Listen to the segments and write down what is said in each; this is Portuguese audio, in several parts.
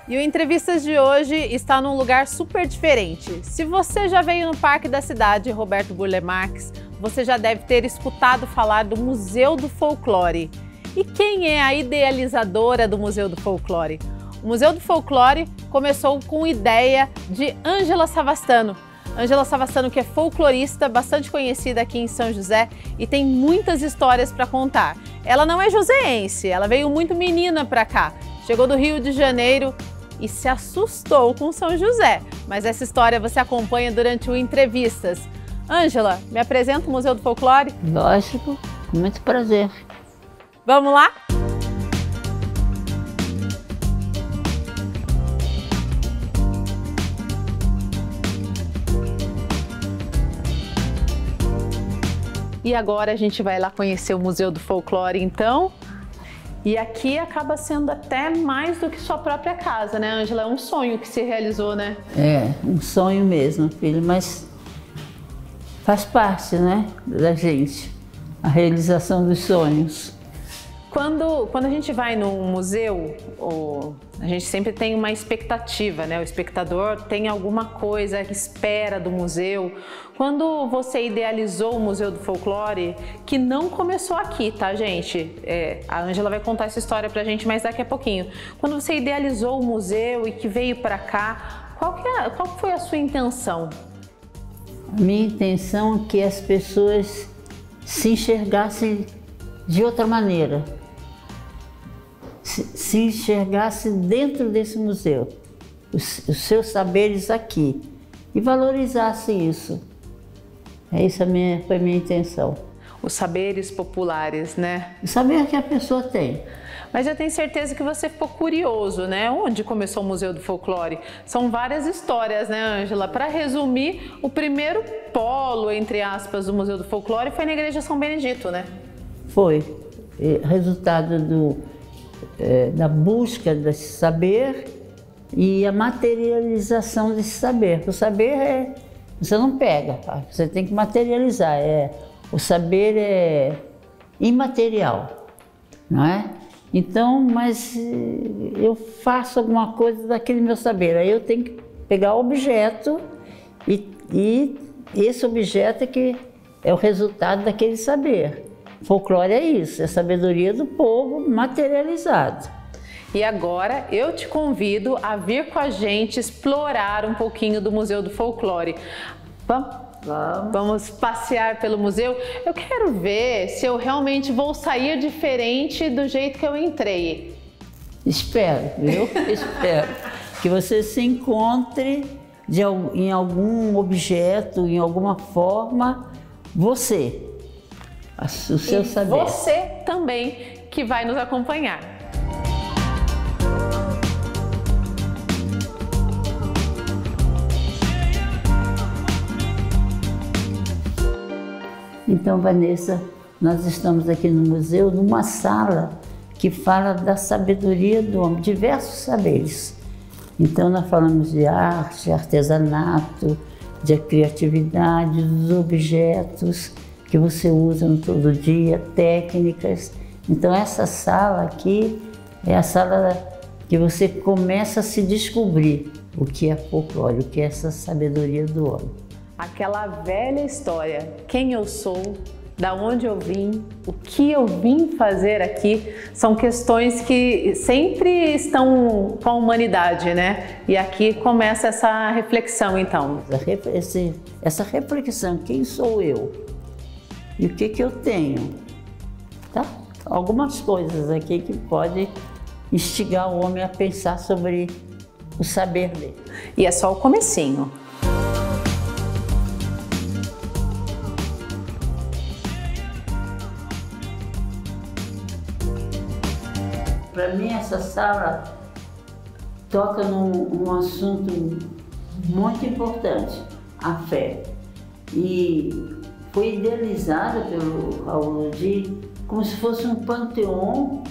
E o Entrevistas de hoje está num lugar super diferente. Se você já veio no Parque da Cidade Roberto Burle Marx, você já deve ter escutado falar do Museu do Folclore. E quem é a idealizadora do Museu do Folclore? O Museu do Folclore começou com ideia de Ângela Savastano. Ângela Savastano, que é folclorista, bastante conhecida aqui em São José e tem muitas histórias para contar. Ela não é joseense, ela veio muito menina para cá. Chegou do Rio de Janeiro e se assustou com São José. Mas essa história você acompanha durante o Entrevistas. Ângela, me apresenta o Museu do Folclore? Lógico, com muito prazer. Vamos lá? E agora a gente vai lá conhecer o Museu do Folclore, então. E aqui acaba sendo até mais do que sua própria casa, né, Ângela? É um sonho que se realizou, né? É, um sonho mesmo, filho, mas faz parte, né, da gente, a realização dos sonhos. Quando a gente vai no museu, a gente sempre tem uma expectativa, né? O espectador tem alguma coisa que espera do museu. Quando você idealizou o Museu do Folclore, que não começou aqui, tá, gente? A Ângela vai contar essa história pra gente mais daqui a pouquinho. Quando você idealizou o museu e que veio para cá, qual foi a sua intenção? A minha intenção é que as pessoas se enxergassem de outra maneira. Se enxergasse dentro desse museu, os seus saberes aqui, e valorizasse isso. Essa foi a minha intenção. Os saberes populares, né? O saber que a pessoa tem. Mas eu tenho certeza que você ficou curioso, né? Onde começou o Museu do Folclore? São várias histórias, né, Ângela? Para resumir, o primeiro polo, entre aspas, do Museu do Folclore foi na Igreja São Benedito, né? Foi. Resultado da busca desse saber e a materialização desse saber. O saber você não pega, você tem que materializar. O saber é imaterial, não é? Então, mas eu faço alguma coisa daquele meu saber, aí eu tenho que pegar o objeto e esse objeto é que é o resultado daquele saber. Folclore é isso, é a sabedoria do povo materializado. E agora eu te convido a vir com a gente explorar um pouquinho do Museu do Folclore. Vamos passear pelo museu. Eu quero ver se eu realmente vou sair diferente do jeito que eu entrei. Espero, viu? Espero que você se encontre em algum objeto, em alguma forma, você. O seu saber. Você também que vai nos acompanhar. Então, Vanessa, nós estamos aqui no museu, numa sala que fala da sabedoria do homem, diversos saberes. Então, nós falamos de arte, artesanato, de criatividade, dos objetos que você usa no todo dia, técnicas. Então essa sala aqui é a sala que você começa a se descobrir o que é folclore, o que é essa sabedoria do homem. Aquela velha história, quem eu sou, da onde eu vim, o que eu vim fazer aqui, são questões que sempre estão com a humanidade, né? E aqui começa essa reflexão, então. Essa reflexão, quem sou eu? E o que eu tenho, tá? Algumas coisas aqui que podem instigar o homem a pensar sobre o saber dele. E é só o comecinho. Para mim essa sala toca num assunto muito importante, a fé. E foi idealizada pelo Raul Lodi como se fosse um panteão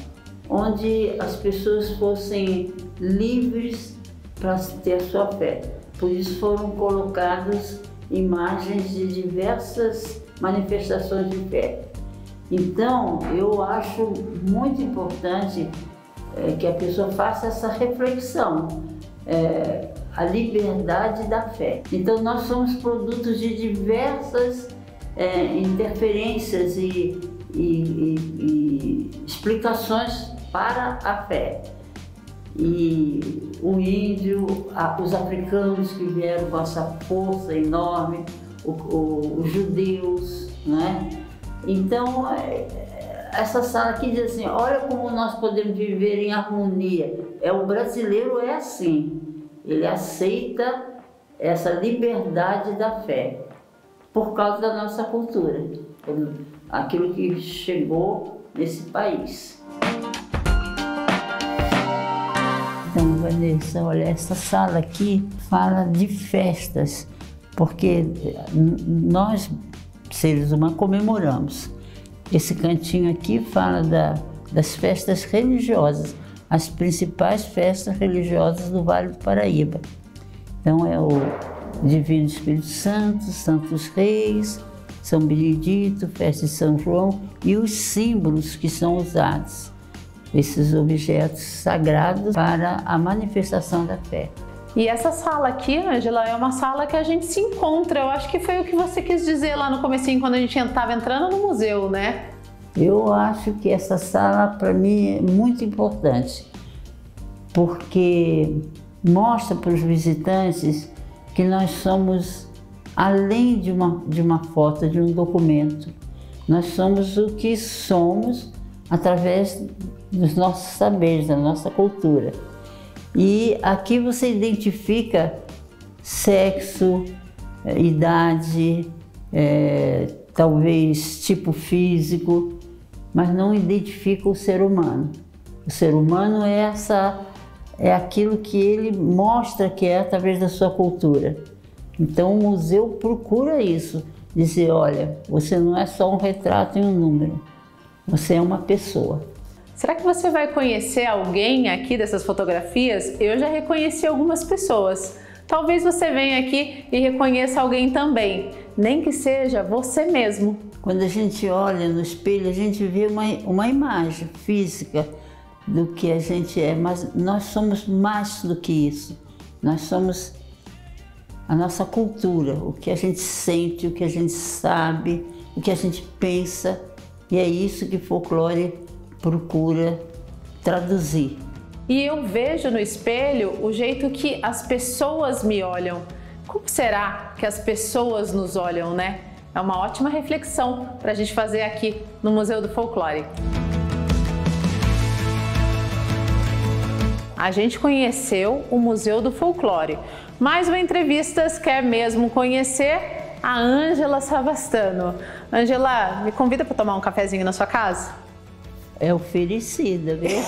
onde as pessoas fossem livres para ter a sua fé. Por isso foram colocadas imagens de diversas manifestações de fé. Então, eu acho muito importante que a pessoa faça essa reflexão, a liberdade da fé. Então nós somos produtos de diversas interferências e explicações para a fé. E o índio, os africanos que vieram com essa força enorme, os judeus, né? Então, essa sala aqui diz assim, olha como nós podemos viver em harmonia. O brasileiro é assim, ele aceita essa liberdade da fé, por causa da nossa cultura, aquilo que chegou nesse país. Então, Vanessa, olha, essa sala aqui fala de festas, porque nós, seres humanos, comemoramos. Esse cantinho aqui fala das festas religiosas, as principais festas religiosas do Vale do Paraíba. Então, é o Divino Espírito Santo, Santos Reis, São Benedito, festa de São João e os símbolos que são usados, esses objetos sagrados para a manifestação da fé. E essa sala aqui, Ângela, é uma sala que a gente se encontra. Eu acho que foi o que você quis dizer lá no comecinho, quando a gente estava entrando no museu, né? Eu acho que essa sala, para mim, é muito importante, porque mostra para os visitantes que nós somos, além de uma foto, de um documento, nós somos o que somos através dos nossos saberes, da nossa cultura. E aqui você identifica sexo, idade, talvez tipo físico, mas não identifica o ser humano. O ser humano é aquilo que ele mostra que é através da sua cultura. Então o museu procura isso, dizer, olha, você não é só um retrato e um número, você é uma pessoa. Será que você vai conhecer alguém aqui dessas fotografias? Eu já reconheci algumas pessoas. Talvez você venha aqui e reconheça alguém também, nem que seja você mesmo. Quando a gente olha no espelho, a gente vê uma imagem física do que a gente é, mas nós somos mais do que isso. Nós somos a nossa cultura, o que a gente sente, o que a gente sabe, o que a gente pensa, e é isso que folclore procura traduzir. E eu vejo no espelho o jeito que as pessoas me olham. Como será que as pessoas nos olham, né? É uma ótima reflexão para a gente fazer aqui no Museu do Folclore. A gente conheceu o Museu do Folclore, mas o Entrevistas quer mesmo conhecer a Ângela Savastano. Ângela, me convida para tomar um cafezinho na sua casa? É oferecida, viu?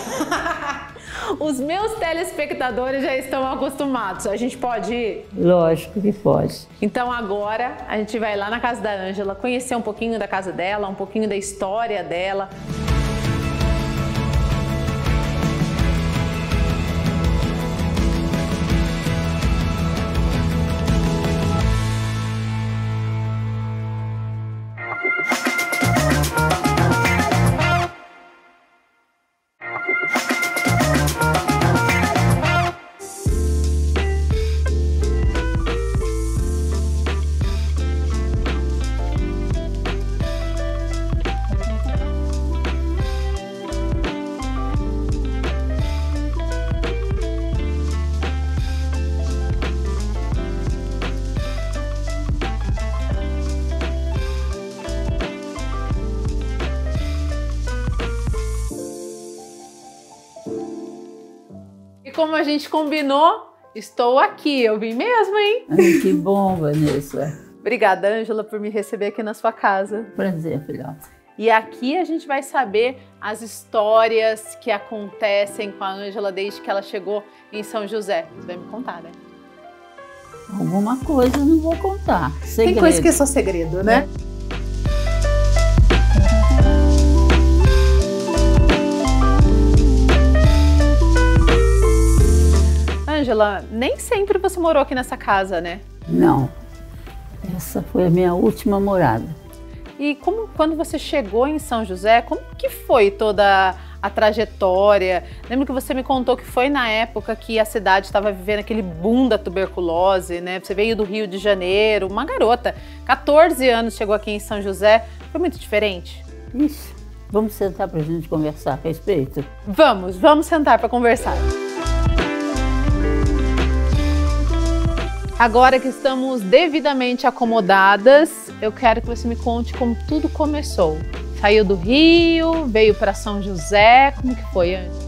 Os meus telespectadores já estão acostumados. A gente pode ir? Lógico que pode. Então agora a gente vai lá na casa da Ângela, conhecer um pouquinho da casa dela, um pouquinho da história dela. Como a gente combinou, estou aqui. Eu vim mesmo, hein? Ai, que bom, Vanessa. Obrigada, Ângela, por me receber aqui na sua casa. Prazer, filhote. E aqui a gente vai saber as histórias que acontecem com a Ângela desde que ela chegou em São José. Você vai me contar, né? Alguma coisa eu não vou contar. Segredo. Tem coisa que é só segredo, né? Ângela, nem sempre você morou aqui nessa casa, né? Não. Essa foi a minha última morada. E quando você chegou em São José, como que foi toda a trajetória. Lembro que você me contou que foi na época que a cidade estava vivendo aquele boom da tuberculose, né? Você veio do Rio de Janeiro, uma garota, 14 anos, chegou aqui em São José. Foi muito diferente? Isso. Vamos sentar para a gente conversar a respeito? Vamos sentar para conversar. Agora que estamos devidamente acomodadas, eu quero que você me conte como tudo começou. Saiu do Rio, veio para São José, como que foi antes?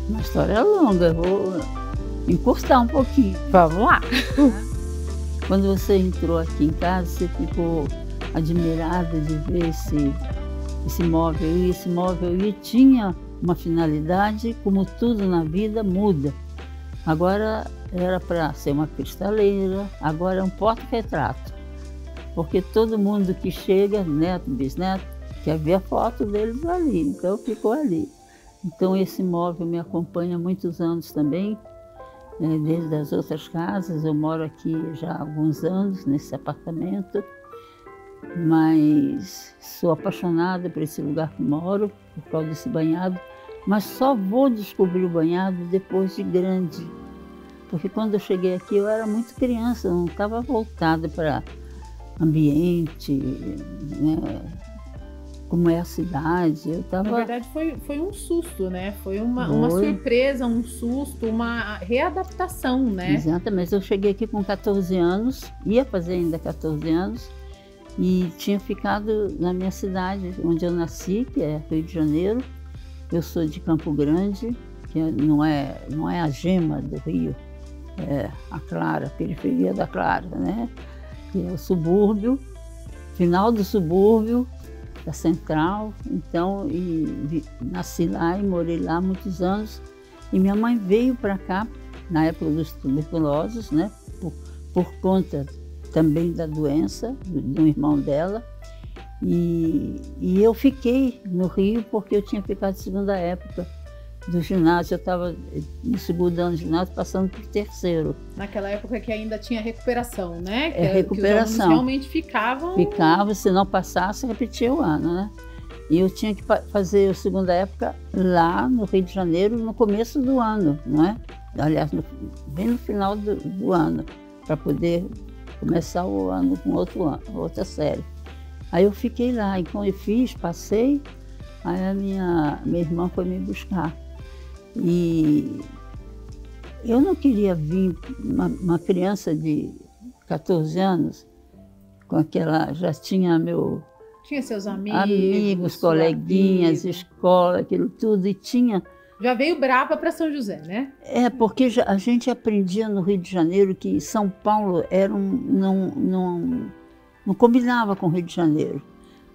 Uma história longa, vou encurtar um pouquinho. Vamos lá! Quando você entrou aqui em casa, você ficou admirada de ver esse móvel. E esse móvel tinha uma finalidade, como tudo na vida muda. Agora era para ser uma cristaleira, agora é um porta-retrato. Porque todo mundo que chega, neto, bisneto, quer ver a foto deles ali, então ficou ali. Então esse móvel me acompanha há muitos anos também, desde as outras casas. Eu moro aqui já há alguns anos, nesse apartamento, mas sou apaixonada por esse lugar que moro, por causa desse banhado, mas só vou descobrir o banhado depois de grande. Porque quando eu cheguei aqui eu era muito criança, não estava voltada para ambiente, né, como é a cidade. Eu tava... Na verdade foi um susto, né? Foi uma surpresa, um susto, uma readaptação, né? Exatamente. Eu cheguei aqui com 14 anos, ia fazer ainda 14 anos, e tinha ficado na minha cidade, onde eu nasci, que é Rio de Janeiro. Eu sou de Campo Grande, que não é a gema do Rio, é a Clara, a periferia da Clara, né? Que é o subúrbio, final do subúrbio, da Central. Então, nasci lá e morei lá há muitos anos. E minha mãe veio para cá na época dos tuberculosos, né? Por conta também da doença do irmão dela. E eu fiquei no Rio porque eu tinha ficado segunda época do ginásio. Eu estava no segundo ano de ginásio, passando para o terceiro. Naquela época que ainda tinha recuperação, né? Recuperação. Que os alunos realmente ficavam... Ficava, se não passasse, repetia o ano, né? E eu tinha que fazer a segunda época lá no Rio de Janeiro, no começo do ano, não é? Aliás, bem no final do ano, para poder começar o ano com outra série. Aí eu fiquei lá, e quando eu fiz, passei, aí a minha irmã foi me buscar. E eu não queria vir, uma criança de 14 anos, com aquela, já tinha meu... Tinha seus amigos. Amigos, coleguinhas, escola, aquilo tudo, e tinha... Já veio brava para São José, né? Porque a gente aprendia no Rio de Janeiro que São Paulo era não combinava com o Rio de Janeiro.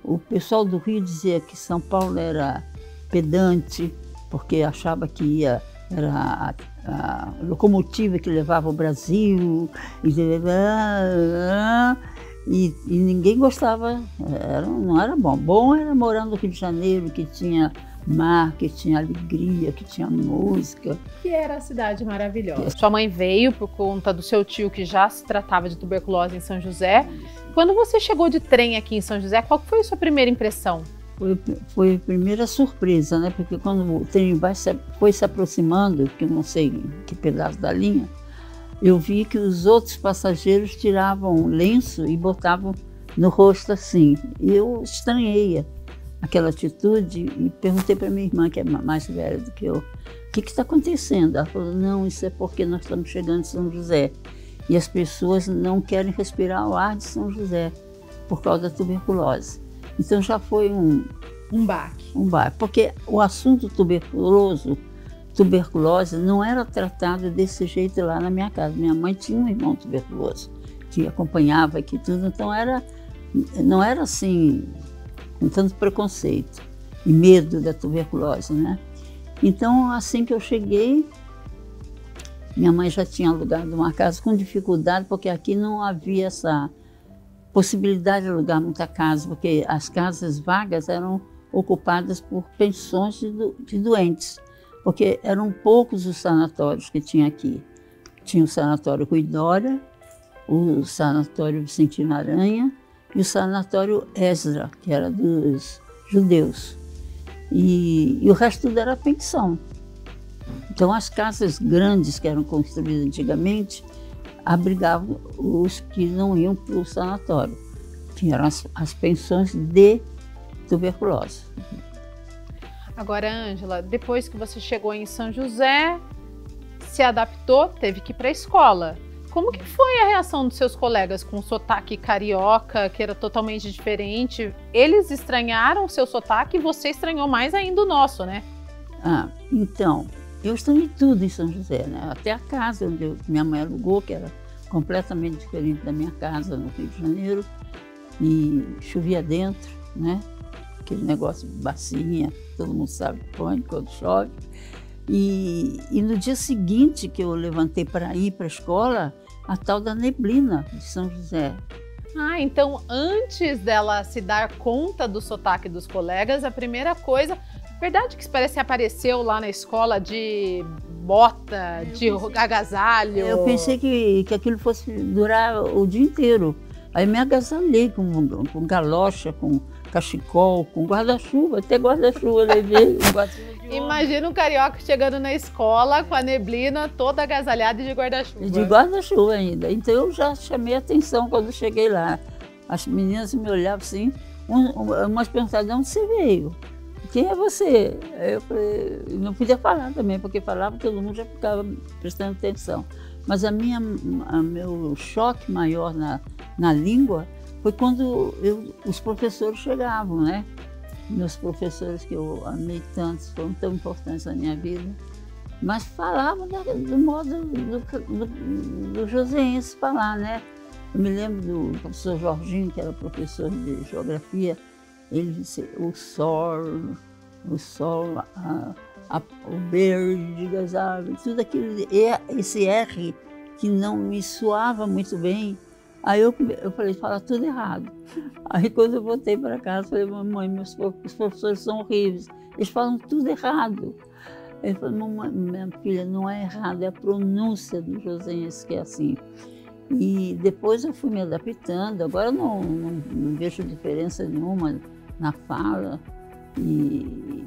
O pessoal do Rio dizia que São Paulo era pedante, porque achava que era a locomotiva que levava o Brasil, e ninguém gostava, não era bom. Bom era morar no Rio de Janeiro, que tinha mar, que tinha alegria, que tinha música. Que era a cidade maravilhosa. Sua mãe veio por conta do seu tio, que já se tratava de tuberculose em São José. Quando você chegou de trem aqui em São José, qual foi a sua primeira impressão? Foi a primeira surpresa, né? Porque quando o trem foi se aproximando, que eu não sei em que pedaço da linha, eu vi que os outros passageiros tiravam lenço e botavam no rosto assim. E eu estranhei aquela atitude e perguntei para minha irmã, que é mais velha do que eu, o que está acontecendo? Ela falou, não, isso é porque nós estamos chegando em São José e as pessoas não querem respirar o ar de São José por causa da tuberculose. Então já foi um baque. Porque o assunto tuberculose não era tratado desse jeito lá na minha casa. Minha mãe tinha um irmão tuberculoso que acompanhava aqui tudo, então não era assim, com tanto preconceito e medo da tuberculose, né? Então, assim que eu cheguei, minha mãe já tinha alugado uma casa com dificuldade, porque aqui não havia essa possibilidade de alugar muita casa, porque as casas vagas eram ocupadas por pensões de doentes, porque eram poucos os sanatórios que tinha aqui. Tinha o Sanatório Cuidória, o Sanatório Vicentino Aranha e o Sanatório Ezra, que era dos judeus. e o resto tudo era pensão. Então as casas grandes que eram construídas antigamente abrigavam os que não iam para o sanatório, que eram as pensões de tuberculose. Agora, Ângela, depois que você chegou em São José, se adaptou, teve que ir para a escola. Como que foi a reação dos seus colegas com o sotaque carioca, que era totalmente diferente? Eles estranharam o seu sotaque e você estranhou mais ainda o nosso, né? Então, eu estranhei tudo em São José, né? Até a casa onde minha mãe alugou, que era completamente diferente da minha casa no Rio de Janeiro, e chovia dentro, né? Aquele negócio de bacinha, todo mundo sabe que põe quando chove. E no dia seguinte que eu levantei para ir para a escola, a tal da neblina de São José. Então antes dela se dar conta do sotaque dos colegas, a primeira coisa... Verdade que parece que apareceu lá na escola de bota, de agasalho? Eu pensei que aquilo fosse durar o dia inteiro. Aí me agasalhei com galocha, com cachecol, com guarda-chuva, até guarda-chuva levei. Imagina um carioca chegando na escola com a neblina toda agasalhada e de guarda-chuva. De guarda-chuva ainda. Então eu já chamei a atenção quando cheguei lá. As meninas me olhavam assim, umas perguntavam, de onde você veio? Quem é você? Eu falei, não podia falar também, porque falava, todo mundo já ficava prestando atenção. Mas meu choque maior na língua foi quando os professores chegavam, né? Meus professores que eu amei tantos, foram tão importantes na minha vida, mas falavam do modo do joseense falar, né? Eu me lembro do professor Jorginho, que era professor de geografia. Ele disse o sol, o verde, as árvores, tudo aquilo, esse R que não me soava muito bem. Aí eu falei, fala tudo errado. Aí quando eu voltei para casa, falei, mamãe, os professores são horríveis, eles falam tudo errado. Ele falou, mamãe, minha filha, não é errado, é a pronúncia do joseense que é assim. E depois eu fui me adaptando, agora não vejo diferença nenhuma na fala. E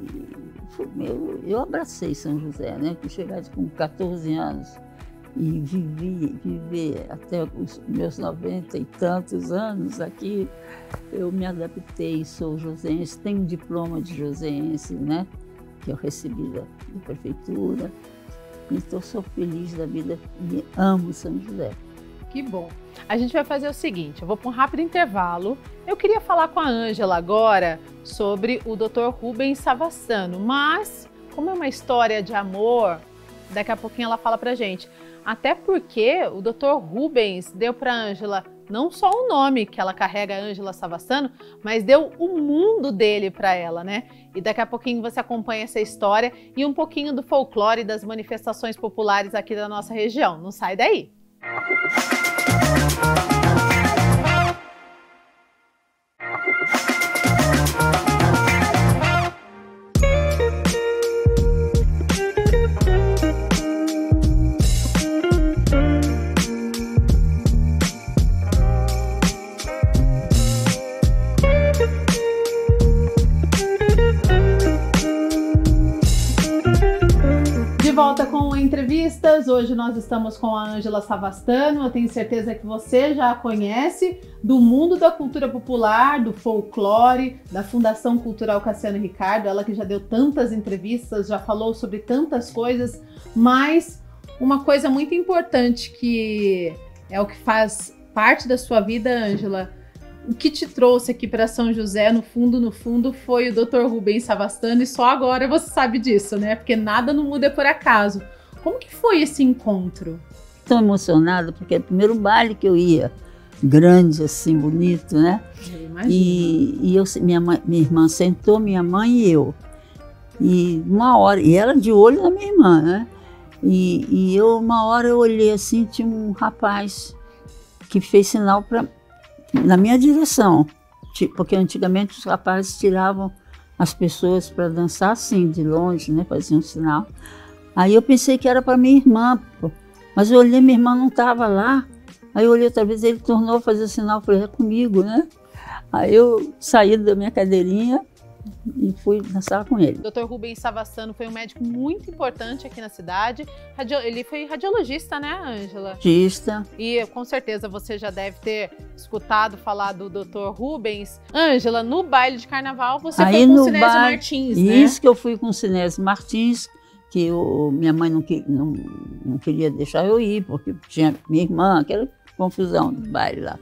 eu abracei São José, né? Que cheguei com 14 anos e viver até os meus 90 e tantos anos aqui, eu me adaptei, sou joseense, tenho um diploma de joseense, né? Que eu recebi da prefeitura. Então sou feliz da vida e amo São José. Que bom. A gente vai fazer o seguinte, eu vou para um rápido intervalo. Eu queria falar com a Ângela agora sobre o Dr. Rubens Savastano, mas como é uma história de amor, daqui a pouquinho ela fala pra gente. Até porque o Dr. Rubens deu para a Ângela não só o nome que ela carrega, Ângela Savastano, mas deu o mundo dele para ela, né? E daqui a pouquinho você acompanha essa história e um pouquinho do folclore e das manifestações populares aqui da nossa região. Não sai daí! De volta com entrevistas, hoje nós estamos com a Ângela Savastano, eu tenho certeza que você já a conhece, do mundo da cultura popular, do folclore, da Fundação Cultural Cassiano Ricardo, ela que já deu tantas entrevistas, já falou sobre tantas coisas, mas uma coisa muito importante que é o que faz parte da sua vida, Ângela, o que te trouxe aqui para São José, no fundo, foi o Dr. Rubens Savastano, e só agora você sabe disso, né? Porque nada não muda por acaso. Como que foi esse encontro? Estou emocionada, porque é o primeiro baile que eu ia, grande assim, bonito, né? Minha irmã sentou, minha mãe e eu. E uma hora, e ela de olho na minha irmã, né? Uma hora eu olhei assim, tinha um rapaz que fez sinal na minha direção, porque antigamente os rapazes tiravam as pessoas para dançar assim, de longe, né, faziam um sinal. Aí eu pensei que era para minha irmã, mas eu olhei, minha irmã não estava lá. Aí eu olhei outra vez, ele tornou a fazer o sinal, falei, é comigo, né? Aí eu saí da minha cadeirinha e fui dançar com ele. Dr. Rubens Savassano foi um médico muito importante aqui na cidade. Ele foi radiologista, né, Ângela? Radiologista. E com certeza você já deve ter escutado falar do Dr. Rubens. Ângela, no baile de carnaval você foi com o Sinésio Martins, né? Isso que eu fui com o Sinésio Martins, que minha mãe não queria deixar eu ir, porque tinha minha irmã, aquela confusão do baile lá.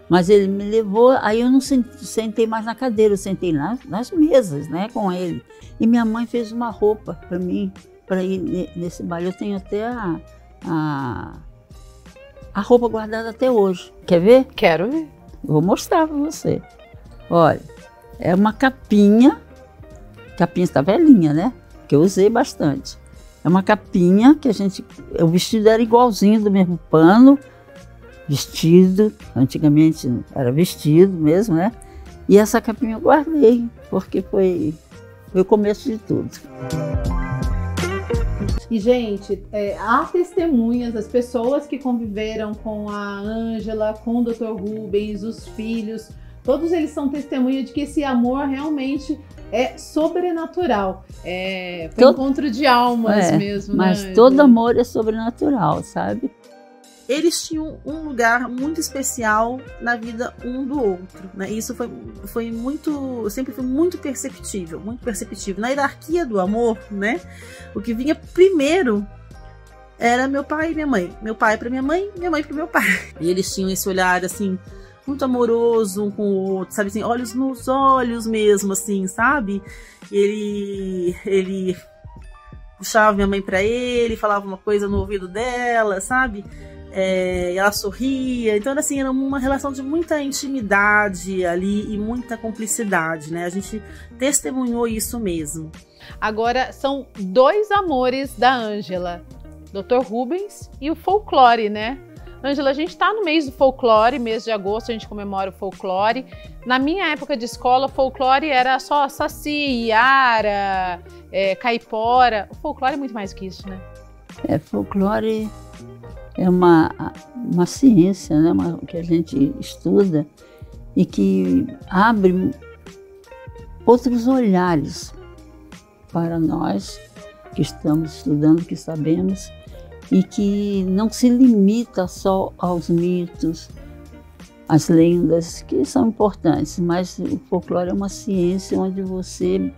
Mas ele me levou, aí eu não sentei mais na cadeira, eu sentei nas mesas, né, com ele. E minha mãe fez uma roupa para mim, para ir nesse baile. Eu tenho até a roupa guardada até hoje. Quer ver? Quero ver. Eu vou mostrar para você. Olha, é uma capinha está velhinha, né? Que eu usei bastante. É uma capinha que o vestido era igualzinho, do mesmo pano, vestido, antigamente era vestido mesmo, né? E essa capinha eu guardei, porque foi o começo de tudo. E, gente, há testemunhas, as pessoas que conviveram com a Ângela, com o Dr. Rubens, os filhos, todos eles são testemunha de que esse amor realmente é sobrenatural. Foi um encontro de almas mesmo, mas né, todo amor é sobrenatural, sabe? Eles tinham um lugar muito especial na vida um do outro, né? Isso foi muito, sempre foi muito perceptível, muito perceptível. Na hierarquia do amor, né? O que vinha primeiro era meu pai e minha mãe. Meu pai para minha mãe para meu pai. E eles tinham esse olhar assim muito amoroso um com o outro, sabe assim, olhos nos olhos mesmo, assim, sabe? Ele puxava minha mãe para ele, falava uma coisa no ouvido dela, sabe? E ela sorria, então assim, era uma relação de muita intimidade ali e muita cumplicidade, né? A gente testemunhou isso mesmo. Agora, são dois amores da Ângela, Dr. Rubens e o folclore, né? Ângela, a gente tá no mês do folclore, mês de agosto a gente comemora o folclore. Na minha época de escola, folclore era só saci, iara, caipora. O folclore é muito mais que isso, né? Folclore é uma ciência, né, que a gente estuda e que abre outros olhares para nós que estamos estudando, que sabemos, e que não se limita só aos mitos, às lendas, que são importantes, mas o folclore é uma ciência onde você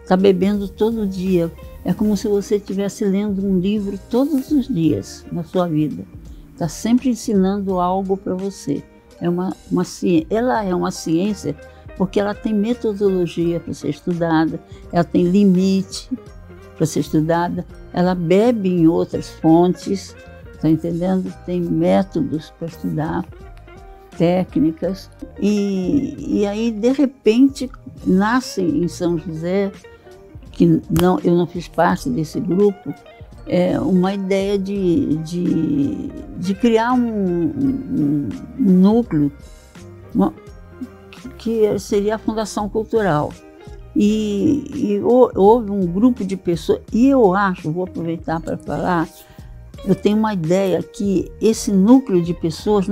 está bebendo todo dia. É como se você estivesse lendo um livro todos os dias na sua vida. Está sempre ensinando algo para você. Ela é uma ciência porque ela tem metodologia para ser estudada, ela tem limite para ser estudada, ela bebe em outras fontes, está entendendo? Tem métodos para estudar, técnicas. E aí, de repente, nasce em São José, que eu não fiz parte desse grupo, uma ideia de criar um núcleo que seria a Fundação Cultural. E houve um grupo de pessoas, e eu acho, vou aproveitar para falar, eu tenho uma ideia que esse núcleo de pessoas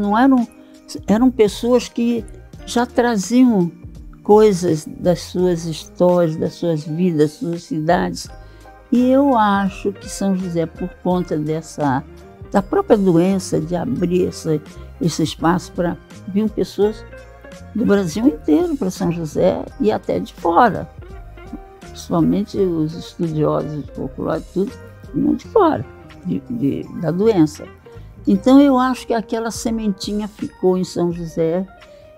eram pessoas que já traziam coisas das suas histórias, das suas vidas, das suas cidades. E eu acho que São José, por conta da própria doença, de abrir esse espaço para vir pessoas do Brasil inteiro para São José e até de fora. Principalmente os estudiosos de folclore, tudo vinham de fora da doença. Então eu acho que aquela sementinha ficou em São José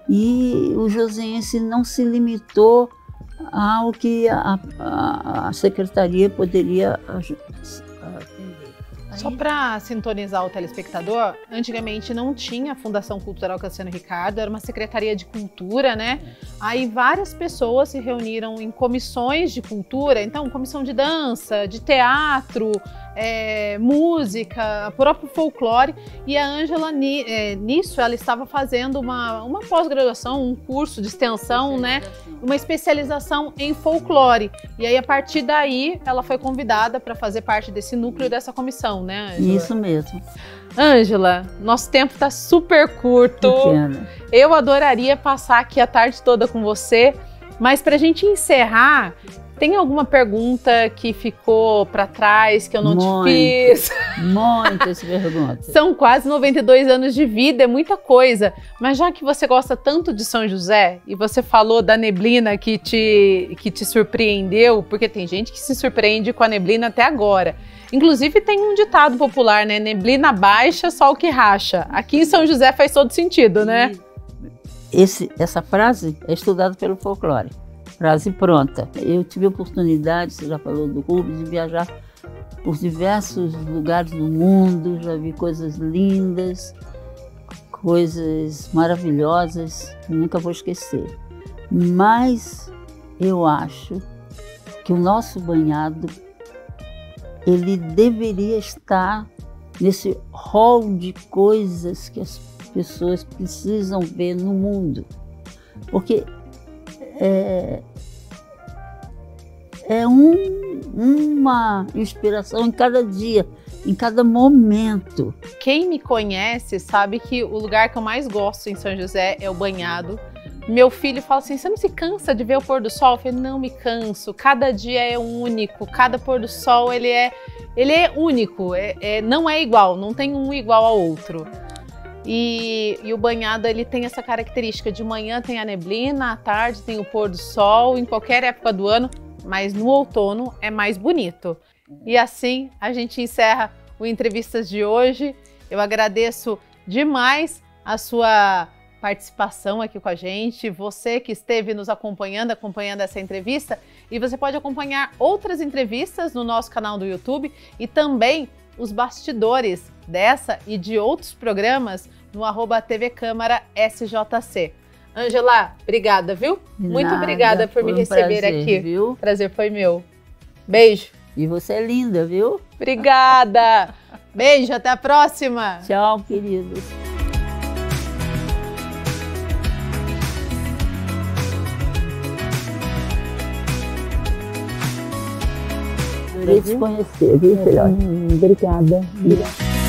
e o joseense não se limitou ao que a secretaria poderia atender. Só para sintonizar o telespectador, antigamente não tinha a Fundação Cultural Cassiano Ricardo, era uma secretaria de cultura, né? Aí várias pessoas se reuniram em comissões de cultura, então comissão de dança, de teatro, música, próprio folclore, e a Ângela, nisso, ela estava fazendo uma pós-graduação, um curso de extensão, né? Uma especialização em folclore. E aí, a partir daí, ela foi convidada para fazer parte desse núcleo dessa comissão, né, Ângela? Isso mesmo. Ângela, nosso tempo está super curto. Pequena. Eu adoraria passar aqui a tarde toda com você, Mas para a gente encerrar, tem alguma pergunta que ficou para trás, que eu não te fiz? Muitas perguntas. São quase 92 anos de vida, é muita coisa. Mas já que você gosta tanto de São José, e você falou da neblina que te surpreendeu, porque tem gente que se surpreende com a neblina até agora. Inclusive tem um ditado popular, né? Neblina baixa, sol que racha. Aqui em São José faz todo sentido, né? Essa frase é estudada pelo folclore. Frase pronta. Eu tive a oportunidade, você já falou do Rubens, de viajar por diversos lugares do mundo, já vi coisas lindas, coisas maravilhosas, que nunca vou esquecer. Mas eu acho que o nosso banhado, ele deveria estar nesse rol de coisas que as pessoas precisam ver no mundo. Porque é uma inspiração em cada dia, em cada momento. Quem me conhece sabe que o lugar que eu mais gosto em São José é o banhado. Meu filho fala assim, você não se cansa de ver o pôr do sol? Eu falei, não me canso, cada dia é único, cada pôr do sol ele é único, não é igual, não tem um igual ao outro. E o banhado ele tem essa característica, de manhã tem a neblina, à tarde tem o pôr do sol, em qualquer época do ano, mas no outono é mais bonito. E assim a gente encerra o Entrevistas de hoje. Eu agradeço demais a sua participação aqui com a gente, você que esteve nos acompanhando essa entrevista, e você pode acompanhar outras entrevistas no nosso canal do YouTube e também os bastidores dessa e de outros programas no @TV Câmara SJC. Ângela, obrigada, viu? Muito obrigada por me receber aqui. Viu? Prazer foi meu. Beijo. E você é linda, viu? Obrigada. Beijo, até a próxima. Tchau, queridos. Adorei te conhecer, viu, filhote? Obrigada.